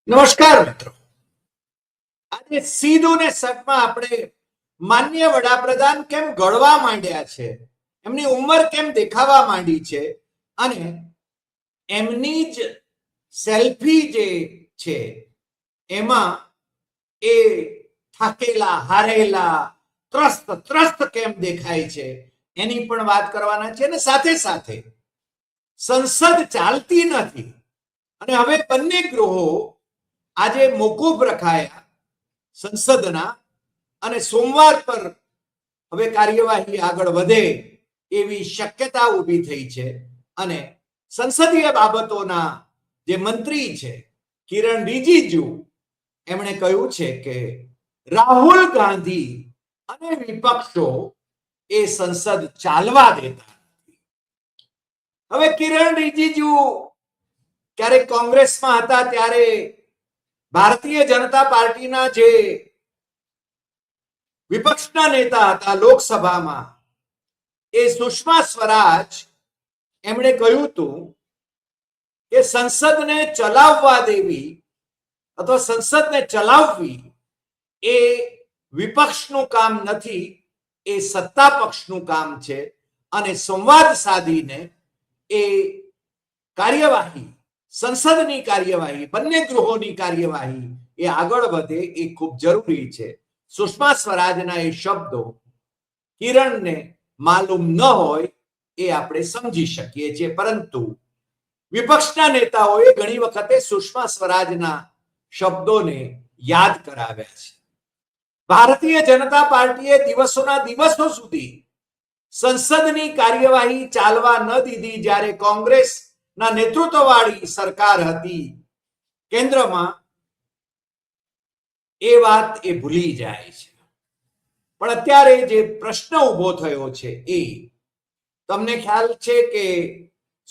નમસ્કાર મિત્રો, આજે સીધું ને સટમાં આપણે માન્ય વડાપ્રધાન કેમ ગળવા માંડ્યા છે, એમની ઉંમર કેમ દેખાવા માંડી છે અને એમની જ સેલ્ફી જે છે એમાં એ થાકેલા, હારેલા, ત્રસ્ત કેમ દેખાય છે એની પણ વાત કરવાના છે. અને સાથે સાથે સંસદ ચાલતી નથી અને હવે બંને ગૃહો આજે મોકૂફ રખાયા સંસદના અને સોમવાર પર હવે કાર્યવાહી આગળ વધે એવી શક્યતા ઊભી થઈ છે. અને સંસદીય બાબતોના જે મંત્રી છે કિરણ રિજિજુ, એમણે કહ્યું છે કે રાહુલ ગાંધી અને વિપક્ષો એ સંસદ ચાલવા દેતા નથી. હવે કિરણ રિજિજુ ક્યારેક કોંગ્રેસમાં હતા ત્યારે ભારતીય જનતા પાર્ટીના જે વિપક્ષના નેતા હતા લોકસભામાં, એ સુષ્મા સ્વરાજ, એમણે કહ્યું હતું કે સંસદને ચલાવવા દેવી અથવા સંસદને ચલાવવી એ વિપક્ષનું કામ નથી, એ સત્તા પક્ષનું કામ છે. અને સંવાદ સાધીને એ કાર્યવાહી, સંસદની કાર્યવાહી, બંને ગૃહોની કાર્યવાહી એ આગળ વધે એ ખૂબ જરૂરી છે. સુષ્મા સ્વરાજના એ શબ્દો કિરણને માલુમ ન હોય એ આપણે સમજી શકીએ છીએ, પરંતુ વિપક્ષના નેતાઓએ ઘણી વખતે સુષ્મા સ્વરાજના શબ્દોને યાદ કરાવ્યા છે. ભારતીય જનતા પાર્ટીએ દિવસોના દિવસો સુધી સંસદની કાર્યવાહી ચાલવા ન દીધી. જ્યારે કોંગ્રેસના નેતૃત્વવાળી સરકાર હતી કેન્દ્રમાં, એ વાત એ ભૂલી જાય છે. પણ અત્યારે જે પ્રશ્ન ઉભો થયો છે એ તમને ખ્યાલ છે કે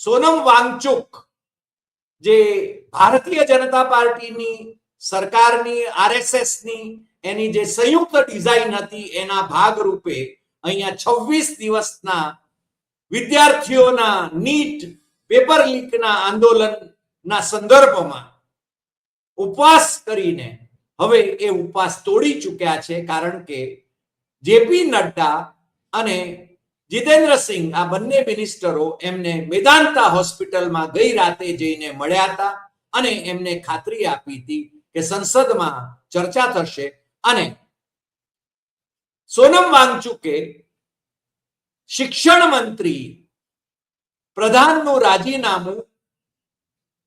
સોનમ વાંગચુક, જે ભારતીય જનતા પાર્ટીની સરકારની આરએસએસની એની જે સંયુક્ત ડિઝાઇન હતી એના ભાગરૂપે અહીંયા 26 દિવસના વિદ્યાર્થીઓના નીટ પેપર લીકના આંદોલનના સંદર્ભમાં ઉપવાસ કરીને હવે એ ઉપવાસ તોડી ચૂક્યા છે. કારણ કે જેપી નડ્ડા અને જીતેન્દ્રસિંહ, આ બંને મિનિસ્ટરો, એમને મેદાંતા હોસ્પિટલમાં ગઈ રાતે જઈને મળ્યા હતા અને એમને ખાતરી આપી હતી કે સંસદમાં ચર્ચા થશે. અને સોનમ વાંગચુકે શિક્ષણ મંત્રી પ્રધાનનું રાજીનામું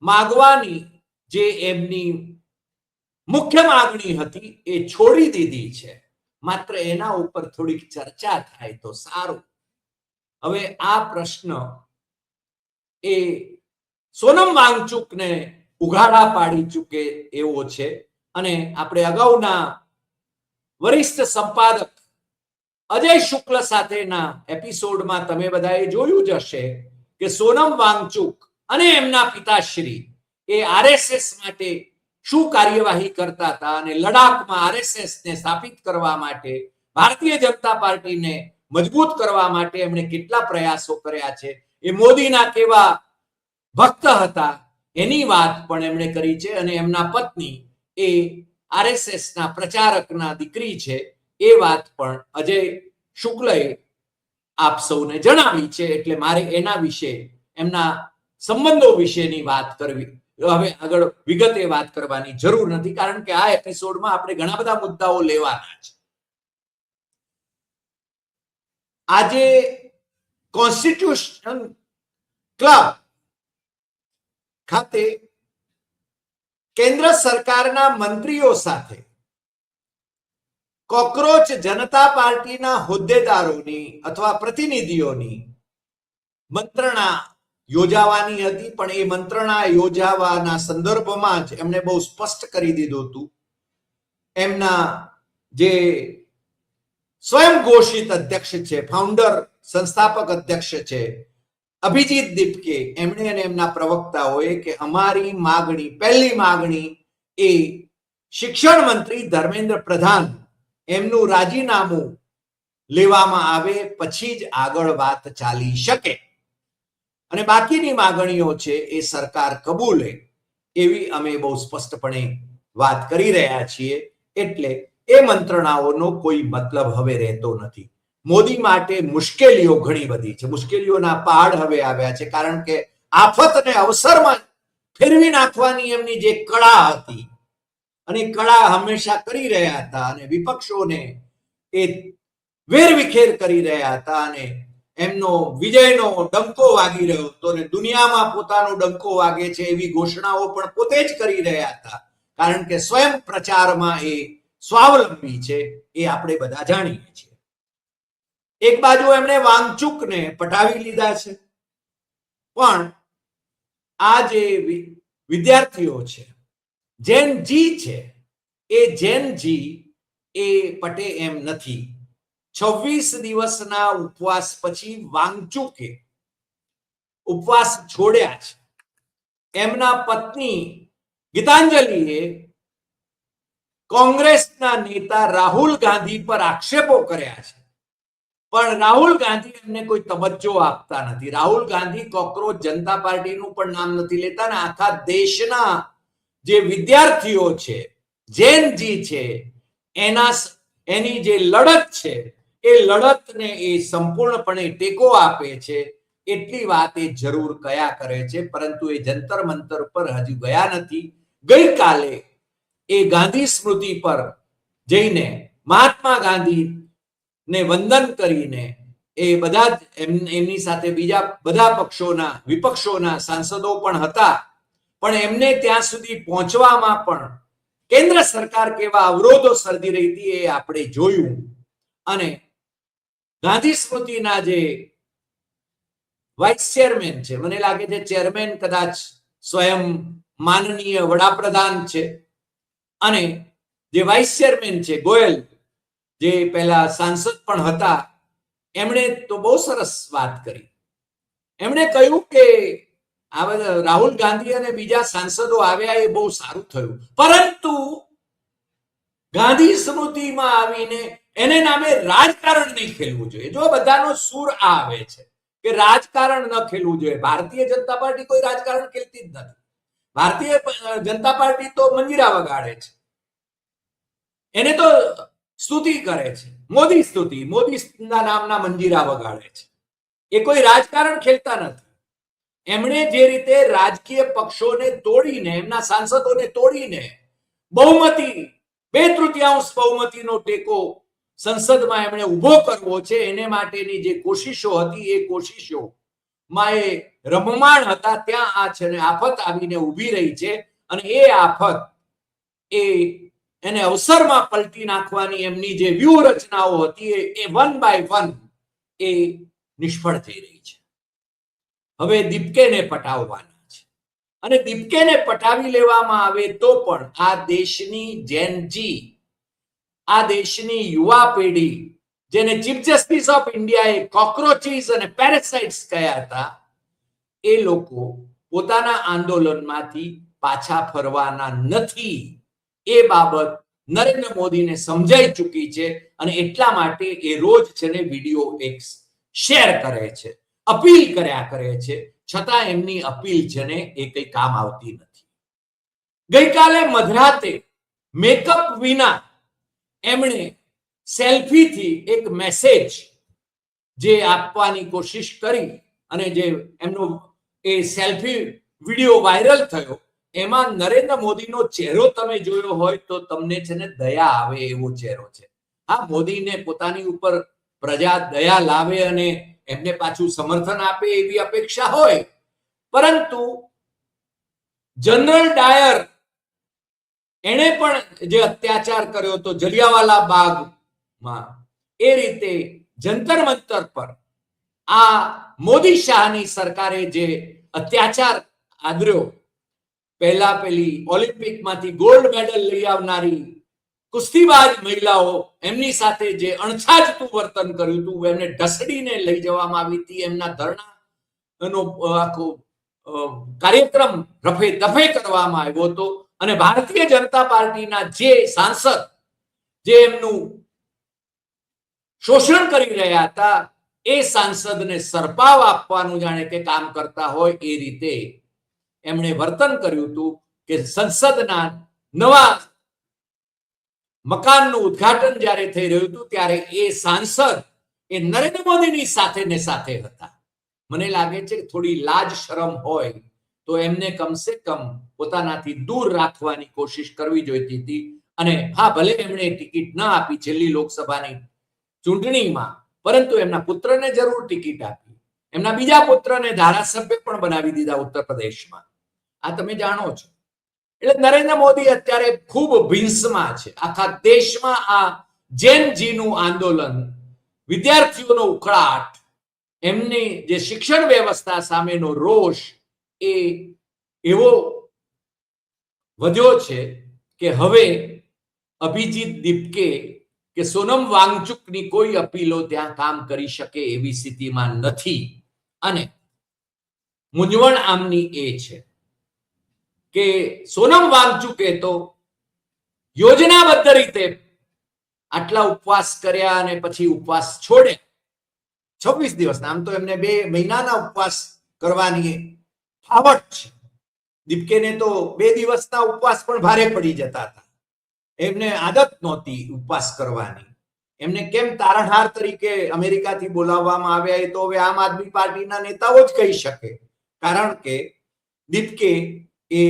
માંગવાની જે એમની મુખ્ય માંગણી હતી એ છોડી દીધી છે. માત્ર એના ઉપર થોડીક ચર્ચા થાય તો સારું. હવે આ પ્રશ્ન એ સોનમ વાંગચુકને ઉઘાડા પાડી ચૂકે એવો છે. અને આપણે અગાઉના વરિષ્ઠ સંપાદક અજય શુક્લ સાથેના એપિસોડમાં તમે બધાએ જોયું જ હશે કે સોનમ વાંગચુક અને એમના પિતાશ્રી એ આરએસએસ માટે શું કાર્યવાહી કરતા હતા અને લડાખમાં આરએસએસને સ્થાપિત કરવા માટે, ભારતીય જનતા પાર્ટીને મજબૂત કરવા માટે એમણે કેટલા પ્રયાસો કર્યા છે. એ મોદીના કેવા ભક્ત હતા એની વાત પણ એમણે કરી છે. અને એમના પત્ની એ આરએસએસના પ્રચારકના દીકરી છે એ વાત પણ અજય શુક્લએ આપ સૌને જણાવી છે. એટલે મારે એના વિશે, એમના સંબંધો વિશેની વાત કરવી, હવે આગળ વિગતે વાત કરવાની જરૂર નથી, કારણ કે આ એપિસોડમાં આપણે ઘણા બધા મુદ્દાઓ લેવાના છે. આજે કોન્સ્ટિટ્યુશન ક્લબ ખાતે કેન્દ્ર સરકારના મંત્રીઓ સાથે કોકરોચ જનતા પાર્ટીના હોદ્દેદારોની અથવા પ્રતિનિધિઓની મંત્રણા યોજાવાની હતી. પણ એ મંત્રણા યોજાવાના સંદર્ભમાં જ એમણે બહુ સ્પષ્ટ કરી દીધું હતું, એમના જે સ્વયં ઘોષિત અધ્યક્ષ છે, ફાઉન્ડર, સંસ્થાપક અધ્યક્ષ છે અભિજીત દીપકે, એમણે અને એમના પ્રવક્તાઓએ કે અમારી માગણી, પહેલી માગણી એ શિક્ષણ મંત્રી ધર્મેન્દ્ર પ્રધાન એમનું રાજીનામું લેવામાં આવે પછી જ આગળ વાત ચાલી શકે. અને બાકીની માગણીઓ છે એ સરકાર કબૂલે એવી અમે બહુ સ્પષ્ટપણે વાત કરી રહ્યા છીએ. એટલે એ મંત્રણાઓનો કોઈ મતલબ હવે રહેતો નથી. મોદી માટે મુશ્કેલીઓ ઘણી બધી છે, મુશ્કેલીઓના પહાડ હવે આવ્યા છે, કારણ કે આફતને અવસરમાં ફેરવી નાખવાની એમની જે કળા હતી, અને કળા હંમેશા કરી રહ્યા હતા, અને વિપક્ષોને એ વેરવિખેર કરી રહ્યા હતા, અને એમનો વિજયનો ડંકો વાગી રહ્યો હતો, અને દુનિયામાં પોતાનો ડંકો વાગે છે એવી ઘોષણાઓ પણ પોતે જ કરી રહ્યા હતા, કારણ કે સ્વયં પ્રચારમાં એ સ્વાવલંબી છે, એ આપણે બધા જાણીએ છીએ. એક બાજુ એમણે વાંગચુકને પટાવી લીધા છે, પણ આ જે વિદ્યાર્થીઓ છે, જેન જી છે, એ જેન જી એ પટે એમ નથી. 26 દિવસના ઉપવાસ પછી વાંગચુકે ઉપવાસ છોડ્યા છે. એમના પત્ની ગીતાંજલિએ કોંગ્રેસના નેતા રાહુલ ગાંધી પર આક્ષેપો કર્યા છે, પણ રાહુલ ગાંધી એમને કોઈ તવજ્જો આપતા નથી. રાહુલ ગાંધી કોકરોચ જનતા પાર્ટીનું પણ નામ નથી લેતા, ને આખા દેશના જે વિદ્યાર્થીઓ છે, જેન જી છે, એની જે લડત છે, એ લડતને એ સંપૂર્ણપણે ટેકો આપે છે. એટલી વાત એ જરૂર કયા કરે છે, પરંતુ એ જંતર મંતર પર હજુ ગયા નથી. ગઈકાલે એ ગાંધી સ્મૃતિ પર જઈને મહાત્મા ગાંધી ને વંદન કરીને એ બધા એમની સાથે બીજા બધા પક્ષોના વિપક્ષોના સાંસદો પણ હતા, પણ એમને ત્યાં સુધી પહોંચવામાં પણ કેન્દ્ર સરકાર કેવા અવરોધો સર્જી રહી હતી એ આપણે જોયું. અને ગાંધી સ્મૃતિના જે વાઇસ ચેરમેન છે, મને લાગે છે ચેરમેન કદાચ સ્વયં માનનીય વડાપ્રધાન છે, અને જે વાઇસ ચેરમેન છે ગોયલ, જે પહેલા સાંસદ પણ હતા, એમણે તો બહુ સરસ વાત કરી. એમણે કહ્યું કે આ બધા રાહુલ ગાંધી અને બીજા સાંસદો આવ્યા એ બહુ સારું થયું, પરંતુ ગાંધી સ્મૃતિમાં આવીને એને નામે રાજકારણ નહીં ખેલવું જોઈએ. જો બધાનો સૂર આવે છે કે રાજકારણ ન ખેલવું જોઈએ. ભારતીય જનતા પાર્ટી કોઈ રાજકારણ ખેલતી જ નથી. ભારતીય જનતા પાર્ટી તો મંજીરા વગાડે છે, એને તો સ્તુતિ કરે છે, મોદી સ્તુતિ, મોદીના નામના મંજીરા વગાડે છે. એ કોઈ રાજકારણ ખેલતા નથી. એમણે જે રીતે રાજકીય પક્ષોને તોડીને, એમના સાંસદોને તોડીને બહુમતી 2/3 બહુમતીનો ટેકો સંસદમાં એમણે ઉભો કરવો છે, એને માટેની જે કોશિશો હતી એ કોશિશોમાં એ રમમાણ હતા. ત્યાં આ છે ને આફત આવીને ઊભી રહી છે, અને એ આફત એને અવસરમાં પલટી નાખવાની એમની જે વ્યૂહરચનાઓ હતી એ વન બાય વન એ નિષ્ફળ થઈ રહી છે. હવે દીપકેને પટાવવાના છે, અને દીપકેને પટાવી લેવામાં આવે તો પણ આ દેશની જેન જી, આ દેશની યુવા પેઢી, જેને ચીફ જસ્ટિસ ઓફ ઇન્ડિયાએ કોક્રોચીસ અને પેરેસાઇટ્સ કહ્યા હતા, એ લોકો પોતાના આંદોલનમાંથી પાછા ફરવાના નથી. એ બાબત નરેન્દ્ર મોદીને સમજાઈ ચૂકી છે, અને એટલા માટે એ રોજ છે ને વિડીયો શેર કરે છે, અપીલ કર્યા કરે છે, છતાં એમની અપીલ છે ને એ કઈ કામ આવતી નથી. ગઈકાલે મધરાતે મેકઅપ વિના એમણે સેલ્ફીથી એક મેસેજ જે આપવાની કોશિશ કરી, અને જે એમનો એ સેલ્ફી વિડીયો વાયરલ થયો, એમાં નરેન્દ્ર મોદીનો ચહેરો તમે જોયો હોય તો તમને છે ને દયા આવે એવો ચહેરો છે. હા, મોદીને પોતાની ઉપર પ્રજા દયા લાવે અને એમને પાછું સમર્થન આપે એવી અપેક્ષા હોય, પરંતુ જનરલ ડાયર એણે પણ જે અત્યાચાર કર્યો હતો જલિયાવાલા બાગમાં, એ રીતે જંતર મંતર પર આ મોદી શાહની સરકારે જે અત્યાચાર આદર્યો, પહેલા પેલી ઓલિમ્પિકમાંથી ગોલ્ડ મેડલ લઈ આવનારી કુસ્તીબાજ મહિલાઓ, એમની સાથે જે અણછાજતું વર્તન કર્યું હતું, એમને ઢસડીને લઈ જવામાં આવી હતી, એમના ધરણાનો આખો કાર્યક્રમ રફે દફે કરવામાં આવ્યો હતો, અને ભારતીય જનતા પાર્ટીના જે સાંસદ જે એમનું શોષણ કરી રહ્યા હતા, એ સાંસદને સરપાવ આપવાનું જાણે કે કામ કરતા હોય એ રીતે એમણે વર્તન કર્યું હતું. કે સંસદના નવા મકાનનું ઉદ્ઘાટન જ્યારે થઈ રહ્યું હતું ત્યારે એ સાંસદ એ નરેન્દ્ર મોદીની સાથે ને સાથે હતા. મને લાગે છે કે થોડી લાજ શરમ હોય તો એમને કમસે કમ પોતાનાથી દૂર રાખવાની કોશિશ કરવી જોઈતી હતી. અને હા, ભલે એમણે ટિકિટ ન આપી છેલ્લી લોકસભાની ચૂંટણીમાં, પરંતુ એમના પુત્રને જરૂર ટિકિટ આપી. એમના બીજા પુત્રને ધારાસભ્ય પણ બનાવી દીધા ઉત્તર પ્રદેશમાં. આ તમે જાણો છો. એટલે નરેન્દ્ર મોદી અત્યારે ખૂબ ભીંસમાં છે. આખા દેશમાં આ જેન જીનું આંદોલન, વિદ્યાર્થીઓનો ઉકળાટ, એમની જે શિક્ષણ વ્યવસ્થા સામેનો રોષ એ એવો વધ્યો છે કે હવે અભિજીત દીપકે કે સોનમ વાંગચુકની કોઈ અપીલો ત્યાં કામ કરી શકે એવી સ્થિતિમાં નથી. અને મૂંઝવણ આમની એ છે કે સોનમ વાંગચુકે તો યોજનાબદ્ધ રીતે આટલા ઉપવાસ કર્યા અને પછી ઉપવાસ છોડે 26 દિવસ. આમ તો એમને 2 મહિનાના ઉપવાસ કરવાની ફાવટ છે. દીપકેને તો 2 દિવસના ઉપવાસ પણ ભારે પડી જતા હતા. એમને આદત નહોતી ઉપવાસ કરવાની. એમને કેમ તારણહાર તરીકે અમેરિકાથી બોલાવવામાં આવ્યા એ તો હવે આમ આદમી પાર્ટીના નેતાઓ જ કહી શકે. કારણ કે દીપકે એ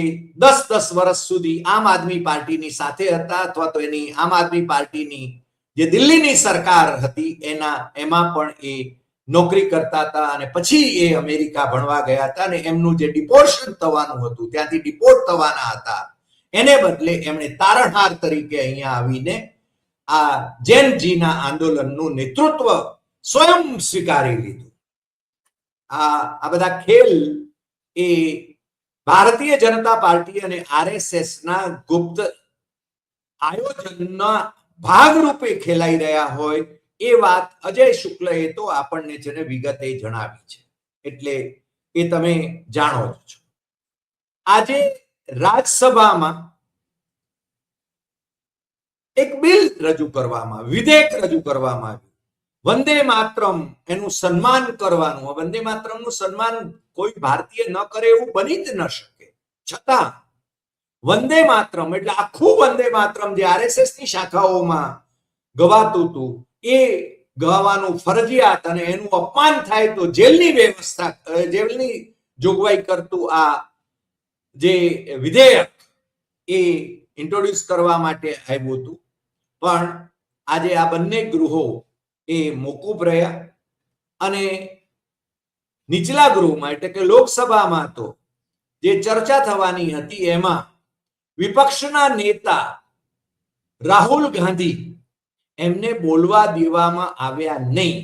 10 વર્ષ સુધી આમ આદમી પાર્ટીની સાથે હતા, અથવા તો એની આમ આદમી પાર્ટીની જે દિલ્હીની સરકાર હતી એમાં પણ એ નોકરી કરતા હતા. અને પછી એ અમેરિકા ભણવા ગયા હતા. અને એમનું જે ડિપોર્શન થવાનું હતું, ત્યાંથી ડિપોર્ટ થવાના હતા, એને બદલે એમણે તારણહાર તરીકે અહીંયા આવીને આ જેન જીના આંદોલનનું નેતૃત્વ સ્વયં સ્વીકારી લીધું. આ બધા ખેલ એ ભારતીય જનતા પાર્ટી અને આરએસએસ ના ગુપ્ત આયોજનના ભાગરૂપે ખેલાઈ રહ્યા હોય એ વાત અજય શુક્લએ તો આપણને છે ને વિગતે જણાવી છે. એટલે એ તમે જાણો છો. આજે રાજ્યસભામાં એક બિલ રજૂ કરવામાં, વિધેયક રજૂ કરવામાં આવ્યું. વંદે માતરમ, એનું સન્માન કરવાનું. વંદે માતરમનું સન્માન કોઈ ભારતીય ન કરે એવું બની જ ન શકે. છતાં વંદે માતરમ એટલે આખું વંદે માતરમ જે આરએસએસ ની શાખાઓમાં ગવાતું હતું એ ગવાનું ફરજિયાત, અને એનું અપમાન થાય તો જેલની વ્યવસ્થા, જેલની જોગવાઈ કરતું આ જે વિધેયક એ ઇન્ટ્રોડ્યુસ કરવા માટે આવ્યું હતું. પણ આજે આ બંને ગૃહો એ મોકૂફ રહ્યા. અને નીચલા ગૃહમાં એટલે કે લોકસભામાં તો જે ચર્ચા થવાની હતી એમાં વિપક્ષના નેતા રાહુલ ગાંધી એમને બોલવા દેવામાં આવ્યા નહીં.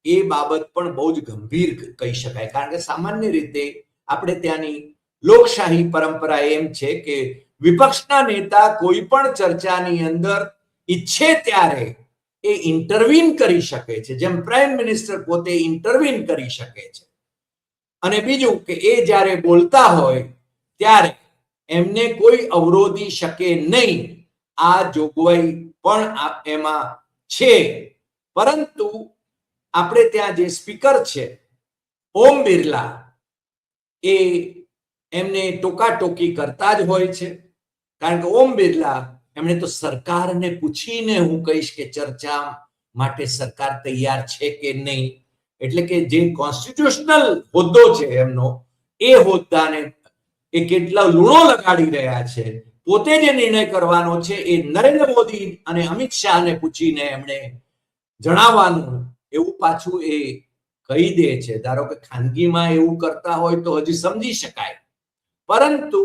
એ બાબત પણ બહુ જ ગંભીર કહી શકાય. કારણ કે સામાન્ય રીતે આપણે ત્યાંની લોકશાહી પરંપરા એમ છે કે વિપક્ષના નેતા કોઈ પણ ચર્ચાની અંદર ઈચ્છે ત્યારે એ ઇન્ટરવીન કરી શકે છે, જેમ પ્રાઇમ મિનિસ્ટર પોતે ઇન્ટરવીન કરી શકે છે. અને બીજું કે એ જ્યારે બોલતા હોય ત્યારે એમને કોઈ અવરોધી શકે નહીં. આ જોગવાઈ પણ એમાં છે. પરંતુ આપણે ત્યાં જે સ્પીકર છે ઓમ બિરલા, એ એમને ટોકાટોકી કરતા જ હોય છે. કારણ કે ઓમ બિરલા એમણે તો સરકારને પૂછીને હું કહીશ કે ચર્ચા માટે સરકાર તૈયાર છે કે નહીં. એટલે કે જે કોન્સ્ટિટ્યુશનલ હોદ્દો છે એમનો, એ હોદ્દાને એ કેટલા લૂણો લગાડી રહ્યા છે. પોતે જે નિર્ણય કરવાનો છે એ નરેન્દ્ર મોદી અને અમિત શાહને પૂછીને એમણે જણાવવાનું, એવું પાછું એ કહી દે છે. ધારો કે ખાનગીમાં એવું કરતા હોય તો હજી સમજી શકાય. પરંતુ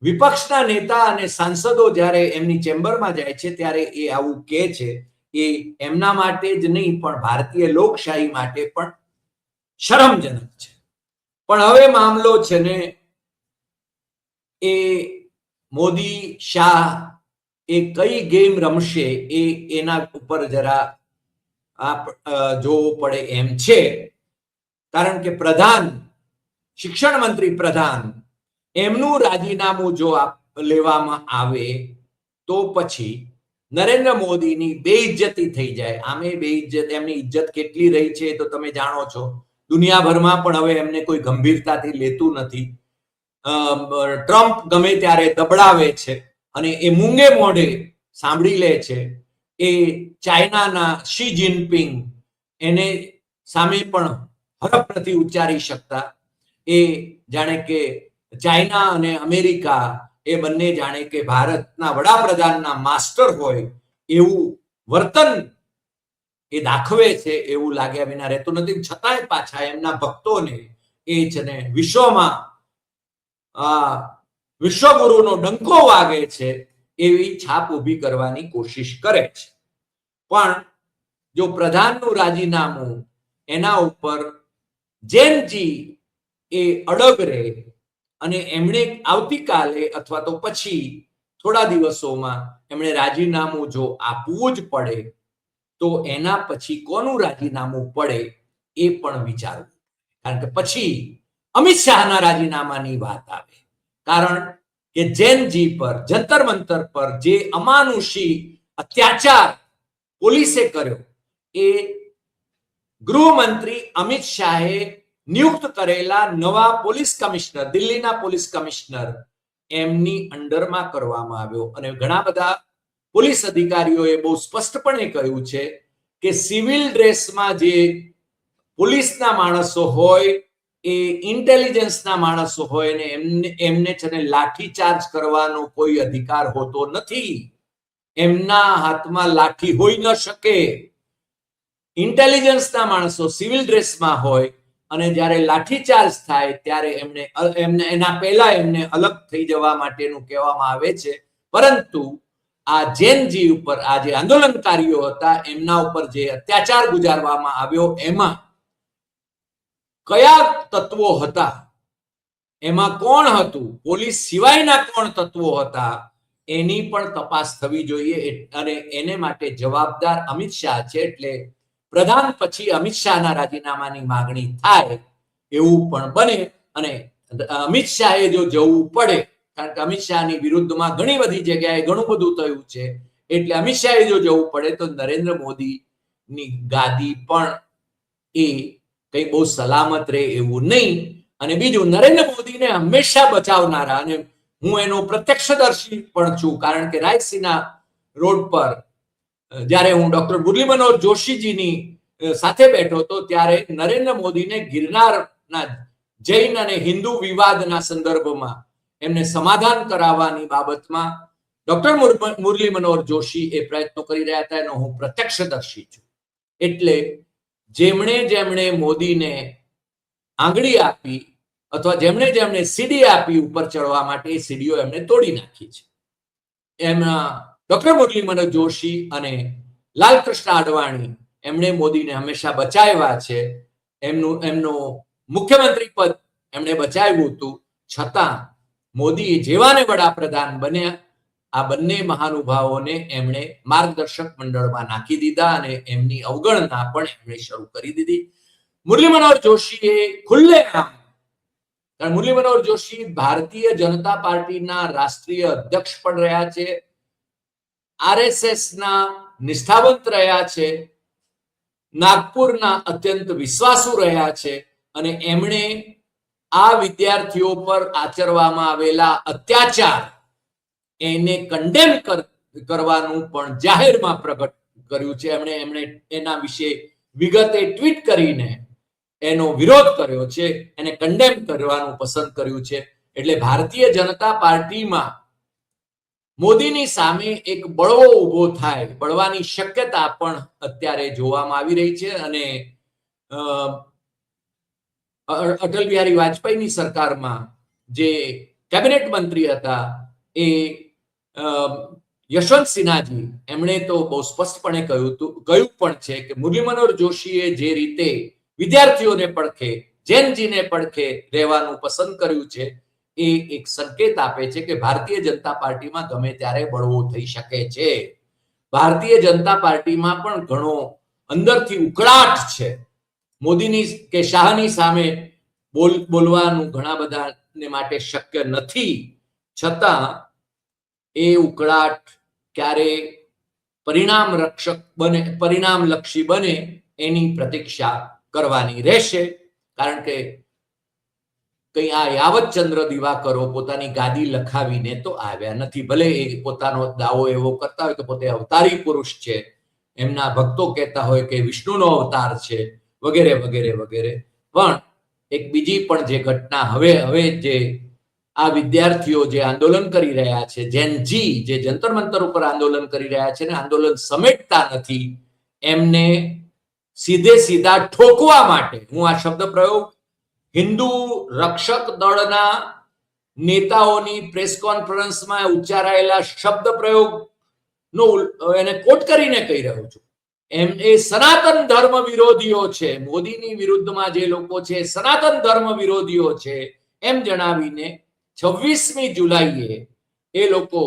વિપક્ષના નેતા અને સાંસદો જ્યારે એમની ચેમ્બરમાં જાય છે ત્યારે એ આવું કહે છે. એ એમના માટે જ નહીં પણ ભારતીય લોકશાહી માટે પણ શરમજનક છે. પણ હવે મામલો છે ને એ મોદી શાહ એ કઈ ગેમ રમશે એના ઉપર જરા જોવું પડે એમ છે. કારણ કે પ્રધાન, શિક્ષણ મંત્રી પ્રધાન, એમનું રાજીનામું જો લેવામાં આવે તો પછી નરેન્દ્ર મોદીની બેઇજ્જતી થઈ જાય. આમે બેઇજ્જત, એમની ઇજ્જત કેટલી રહી છે તો તમે જાણો છો. દુનિયાભરમાં પણ હવે એમને કોઈ ગંભીરતાથી લેતું નથી. ટ્રમ્પ ગમે ત્યારે દબડાવે છે અને એ મૂંગે મોઢે સાંભળી લે છે. એ ચાઇનાના શી જિનપિંગ એને સામે પણ હરફ નથી ઉચ્ચારી શકતા. એ જાણે કે ચાઇના અને અમેરિકા એ બંને જાણે કે ભારતના વડાપ્રધાનના માસ્ટર હોય એવું વર્તન એ દાખવે છે, એવું લાગ્યા વિના રહેતું નથી. છતાંય પાછા એમના ભક્તોને એ છે ને વિશ્વમાં વિશ્વગુરુનો ડંકો વાગે છે એવી છાપ ઊભી કરવાની કોશિશ કરે છે. પણ જો પ્રધાનનું રાજીનામું એના ઉપર જેનજી એ અડગ રહે અને એમણે આવતીકાલે અથવા તો પછી થોડા દિવસોમાં એમણે રાજીનામું જો આપવું જ પડે તો એના પછી કોનું રાજીનામું પડે એ પણ વિચારવું. કારણ કે પછી અમિત શાહના રાજીનામાની વાત આવે. કારણ કે જેનજી પર જંતર મંતર પર જે અમાનુષી અત્યાચાર પોલીસે કર્યો એ ગૃહમંત્રી અમિત શાહે નિયુક્ત કરેલા નવા પોલીસ કમિશનર, દિલ્હીના પોલીસ કમિશનર એમની અંડરમાં કરવામાં આવ્યો. અને ઘણા બધા પોલીસ અધિકારીઓએ બહુ સ્પષ્ટપણે કહ્યું છે કે સિવિલ ડ્રેસમાં જે પોલીસના માણસો હોય એ ઇન્ટેલિજન્સના માણસો હોય ને એમને છે ને લાઠીચાર્જ કરવાનો કોઈ અધિકાર હોતો નથી. એમના હાથમાં લાઠી હોઈ ન શકે. ઇન્ટેલિજન્સના માણસો સિવિલ ડ્રેસમાં હોય અને જ્યારે લાઠીચાર્જ થાય ત્યારે એમને એના પહેલા એમને અલગ થઈ જવા માટેનું કહેવામાં આવે છે. પરંતુ આ જેનજી ઉપર આ જે આંદોલનકારીઓ હતા એમના ઉપર જે અત્યાચાર ગુજારવામાં આવ્યો એમાં કયા તત્વો હતા, એમાં કોણ હતું, પોલીસ સિવાયના કોણ તત્વો હતા એની પણ તપાસ થવી જોઈએ. અને એને માટે જવાબદાર અમિત શાહ છે. એટલે પ્રધાન પછી અમિત શાહના રાજીનામાની માંગણી થાય એવું પણ બને. અને અમિત શાહે જો જવું પડે, કારણ કે અમિત શાહની વિરુદ્ધમાં ઘણી બધી જગ્યાએ ઘણું બધું થયું છે, એટલે અમિત શાહે જો જવું પડે તો નરેન્દ્ર મોદીની ગાદી પણ એ કઈ બહુ સલામત રહે એવું નહીં. અને બીજું, નરેન્દ્ર મોદીને હંમેશા બચાવનારા, અને હું એનો પ્રત્યક્ષદર્શી પણ છું, કારણ કે રાયસીના રોડ પર જ્યારે હું ડોક્ટર મુરલી મનોહર જોશીજીની સાથે બેઠો હતો ત્યારે નરેન્દ્ર મોદીને ગિરનારના જૈન અને હિન્દુ વિવાદના સંદર્ભમાં એમને સમાધાન કરાવવાની બાબતમાં ડોક્ટર મુરલી મનોહર જોશી એ પ્રયત્નો કરી રહ્યા હતા. એનો હું પ્રત્યક્ષદર્શી છું. એટલે જેમણે મોદીને આંગળી આપી અથવા જેમણે સીડી આપી ઉપર ચડવા માટે, એ સીડીઓ એમણે તોડી નાખી છે. એમના ડોક્ટર મુરલી મનોહર જોશી અને લાલકૃષ્ણ અડવાણી એમણે મોદીને હંમેશા બચાવ્યા છે. એમનું મુખ્યમંત્રી પદ એમણે બચાવ્યું હતું. છતાં મોદી જેવાને વડાપ્રધાન બન્યા, આ બંને મહાનુભાવોને એમણે માર્ગદર્શક મંડળમાં નાખી દીધા અને એમની અવગણના પણ એમણે શરૂ કરી દીધી. મુરલી મનોહર જોશીએ ખુલ્લેઆમ, મુરલી મનોહર જોશી ભારતીય જનતા પાર્ટીના રાષ્ટ્રીય અધ્યક્ષ પણ રહ્યા છે, આરએસએસના નિષ્ઠાવંત રહ્યા છે, નાગપુરના અત્યંત વિશ્વાસુ રહ્યા છે. અને એમણે આ વિદ્યાર્થીઓ પર આચરવામાં આવેલા અત્યાચાર એને કન્ડેમ કરવાનું પણ જાહેરમાં પ્રગટ કર્યું છે. એમણે એના વિશે વિગતે ટ્વીટ કરીને એનો વિરોધ કર્યો છે, એને કન્ડેમ કરવાનું પસંદ કર્યું છે. એટલે ભારતીય જનતા પાર્ટીમાં મોદીની સામે એક બળવો ઉભો થાય, બળવાની શક્યતા પણ અત્યારે જોવામાં આવી રહી છે. અને અટલ બિહારી વાજપેયીની સરકારમાં જે કેબિનેટ મંત્રી હતા એ યશવંત સિન્હાજી, એમણે તો બહુ સ્પષ્ટપણે કહ્યું પણ છે કે મુરલી મનોહર જોશીએ જે રીતે વિદ્યાર્થીઓને પડખે, જૈનજીને પડખે રહેવાનું પસંદ કર્યું છે એ એક સંકેત આપે છે કે ભારતીય જનતા પાર્ટીમાં ગમે ત્યારે બળવો થઈ શકે છે. ભારતીય જનતા પાર્ટીમાં પણ ઘણો અંદરથી ઉકળાટ છે. મોદીની કે શાહની સામે બોલવાનું ઘણા બધાને માટે શક્ય નથી. છતાં એ ઉકળાટ ક્યારે પરિણામલક્ષી બને એની પ્રતીક્ષા કરવાની રહેશે. કારણ કે કઈ આ યાવતચંદ્ર દિવાકરો પોતાની ગાદી લખાવીને તો આવ્યા નથી. ભલે એ પોતાનો દાવો એવો કરતા હોય કે પોતે અવતારી પુરુષ છે, એમના ભક્તો કહેતા હોય કે વિષ્ણુનો અવતાર છે, વગેરે વગેરે વગેરે, પણ એક બીજી પણ જે ઘટના હવે જે આ વિદ્યાર્થીઓ જે આંદોલન કરી રહ્યા છે, જેનજી જે જંતર મંતર ઉપર આંદોલન કરી રહ્યા છે ને આંદોલન સમેટતા નથી, એમને સીધે સીધા ઠોકવા માટે હું આ શબ્દ પ્રયોગ હિન્દુ રક્ષક દળના નેતાઓની પ્રેસ કોન્ફરન્સમાં ઉચ્ચારાયેલા શબ્દ પ્રયોગ નો એને કોટ કરીને કહી રહ્યો છું. એમ એ સનાતન ધર્મ વિરોધીઓ છે, મોદીની વિરુદ્ધમાં જે લોકો છે સનાતન ધર્મ વિરોધીઓ છે એમ જણાવીને 26મી જુલાઈએ એ લોકો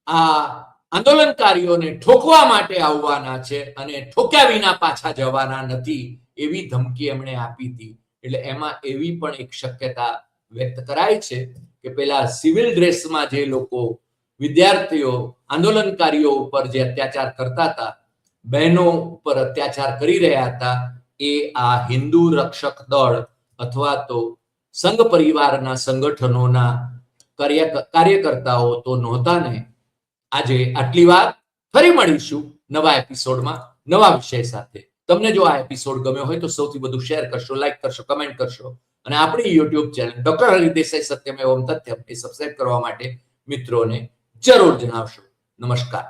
આ આંદોલનકારીઓને ઠોકવા માટે આવવાના છે અને ઠોક્યા વિના પાછા જવાના નથી એવી ધમકી એમણે આપી હતી. એટલે એમાં એવી પણ એક શક્યતા વ્યક્ત કરાય છે કે પેલા સિવિલ ડ્રેસમાં જે લોકો વિદ્યાર્થીઓ આંદોલનકારીઓ ઉપર જે અત્યાચાર કરતા હતા, બહેનો ઉપર અત્યાચાર કરી રહ્યા હતા, એ આ હિન્દુ રક્ષક દળ અથવા તો સંઘ પરિવારના સંગઠનોના કાર્યકર્તાઓ તો નહોતા ને. આજે આટલી વાત, ફરી મળીશું નવા એપિસોડમાં નવા વિષય સાથે. તમને જો આ એપિસોડ ગમ્યો હોય તો સૌથી વધુ શેર કરશો, લાઈક કરશો, કમેન્ટ કરશો અને આપણી YouTube channel doctor Hari Desai Satyam Evam Tathyam એ સબસ્ક્રાઇબ કરવા માટે મિત્રોને જરૂર જણાવશો. નમસ્કાર.